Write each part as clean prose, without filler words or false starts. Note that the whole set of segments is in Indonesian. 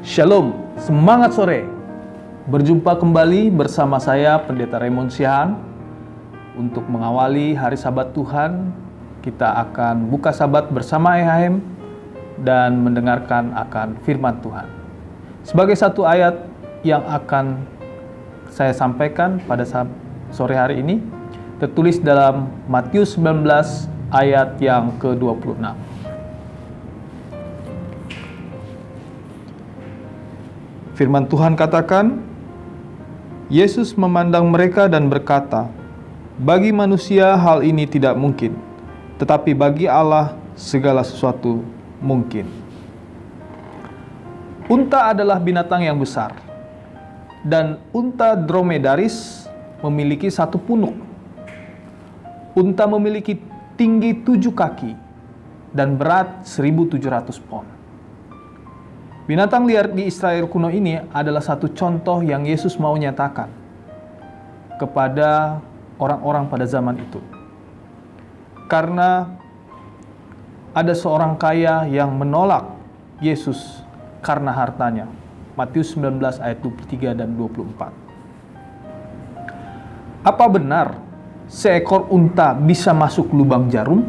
Shalom, semangat sore. Berjumpa kembali bersama saya Pendeta Raymond Siahaan. Untuk mengawali hari Sabat Tuhan, kita akan buka Sabat bersama EHM dan mendengarkan akan firman Tuhan. Sebagai satu ayat yang akan saya sampaikan pada sore hari ini, tertulis dalam Matius 19 ayat yang ke-26. Firman Tuhan katakan, Yesus memandang mereka dan berkata, "Bagi manusia hal ini tidak mungkin, tetapi bagi Allah segala sesuatu mungkin." Unta adalah binatang yang besar, dan unta dromedaris memiliki satu punuk. Unta memiliki tinggi 7 kaki dan berat 1.700 pon. Binatang liar di Israel kuno ini adalah satu contoh yang Yesus mau nyatakan kepada orang-orang pada zaman itu. Karena ada seorang kaya yang menolak Yesus karena hartanya. Matius 19 ayat 23 dan 24. Apa benar seekor unta bisa masuk lubang jarum?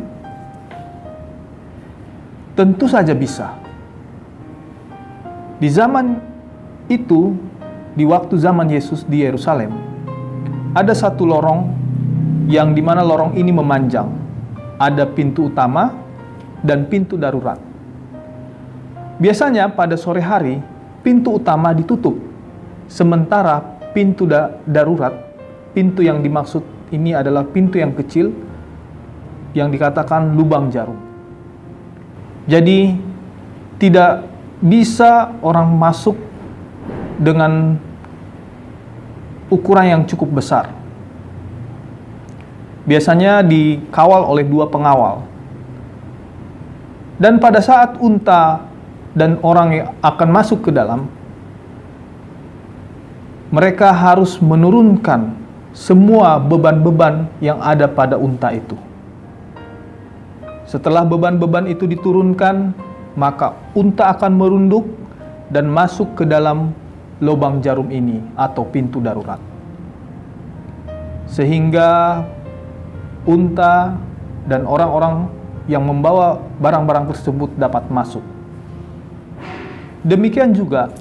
Tentu saja bisa. Di zaman itu, di waktu zaman Yesus di Yerusalem, ada satu lorong yang dimana lorong ini memanjang. Ada pintu utama dan pintu darurat. Biasanya pada sore hari, pintu utama ditutup. Sementara pintu darurat, pintu yang dimaksud ini adalah pintu yang kecil yang dikatakan lubang jarum. Jadi tidak bisa orang masuk dengan ukuran yang cukup besar. Biasanya dikawal oleh 2 pengawal. Dan pada saat unta dan orang yang akan masuk ke dalam, mereka harus menurunkan semua beban-beban yang ada pada unta itu. Setelah beban-beban itu diturunkan, maka unta akan merunduk dan masuk ke dalam lubang jarum ini atau pintu darurat. Sehingga unta dan orang-orang yang membawa barang-barang tersebut dapat masuk. Demikian juga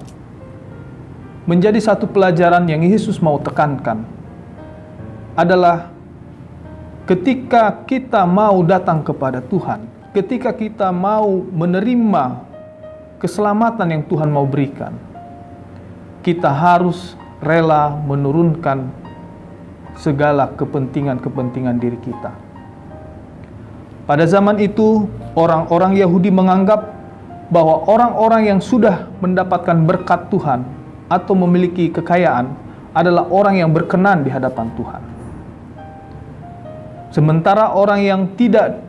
menjadi satu pelajaran yang Yesus mau tekankan adalah ketika kita mau datang kepada Tuhan, ketika kita mau menerima keselamatan yang Tuhan mau berikan, kita harus rela menurunkan segala kepentingan-kepentingan diri kita. Pada zaman itu, orang-orang Yahudi menganggap bahwa orang-orang yang sudah mendapatkan berkat Tuhan atau memiliki kekayaan adalah orang yang berkenan di hadapan Tuhan. Sementara orang yang tidak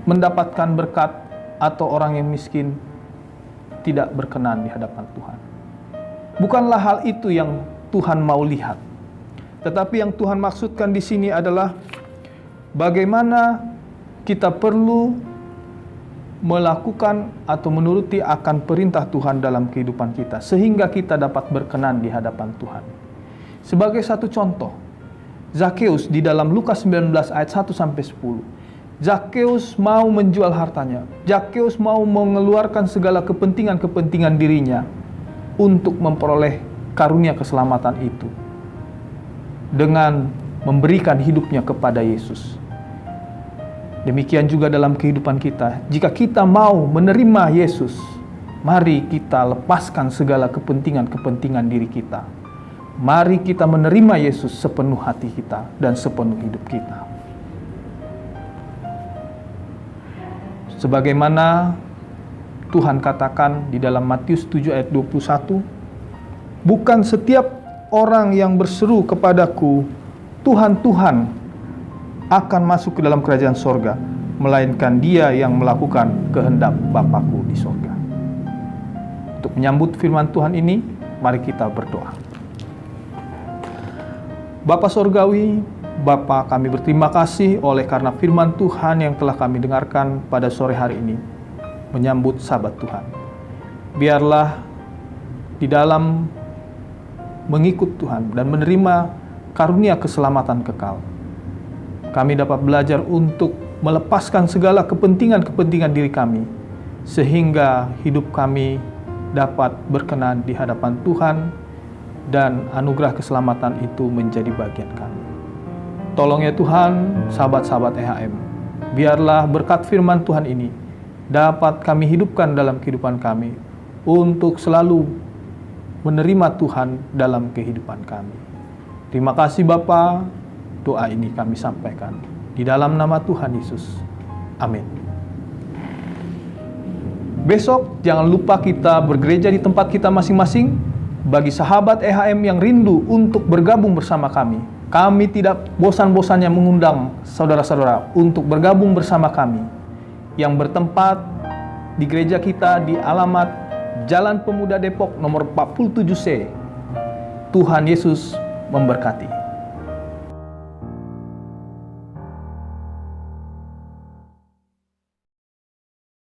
mendapatkan berkat atau orang yang miskin tidak berkenan di hadapan Tuhan. Bukanlah hal itu yang Tuhan mau lihat. Tetapi yang Tuhan maksudkan di sini adalah bagaimana kita perlu melakukan atau menuruti akan perintah Tuhan dalam kehidupan kita sehingga kita dapat berkenan di hadapan Tuhan. Sebagai satu contoh, Zakheus di dalam Lukas 19 ayat 1 sampai 10. Zakheus mau menjual hartanya. Zakheus mau mengeluarkan segala kepentingan-kepentingan dirinya untuk memperoleh karunia keselamatan itu dengan memberikan hidupnya kepada Yesus. Demikian juga dalam kehidupan kita. Jika kita mau menerima Yesus, mari kita lepaskan segala kepentingan-kepentingan diri kita. Mari kita menerima Yesus sepenuh hati kita dan sepenuh hidup kita. Sebagaimana Tuhan katakan di dalam Matius 7 ayat 21, "Bukan setiap orang yang berseru kepadaku, Tuhan, Tuhan, akan masuk ke dalam kerajaan sorga, melainkan dia yang melakukan kehendak Bapa-Ku di sorga." Untuk menyambut firman Tuhan ini, mari kita berdoa. Bapa Sorgawi, Bapa, kami berterima kasih oleh karena firman Tuhan yang telah kami dengarkan pada sore hari ini, menyambut Sabat Tuhan. biarlah di dalam mengikut Tuhan dan menerima karunia keselamatan kekal, kami dapat belajar untuk melepaskan segala kepentingan-kepentingan diri kami, sehingga hidup kami dapat berkenan di hadapan Tuhan dan anugerah keselamatan itu menjadi bagian kami. Tolong ya Tuhan, sahabat-sahabat EHM, biarlah berkat firman Tuhan ini dapat kami hidupkan dalam kehidupan kami untuk selalu menerima Tuhan dalam kehidupan kami. Terima kasih Bapa, doa ini kami sampaikan di dalam nama Tuhan Yesus. Amin. Besok jangan lupa kita bergereja di tempat kita masing-masing. Bagi sahabat EHM yang rindu untuk bergabung bersama kami tidak bosan-bosannya mengundang saudara-saudara untuk bergabung bersama kami yang bertempat di gereja kita di alamat Jalan Pemuda Depok nomor 47C. Tuhan Yesus memberkati.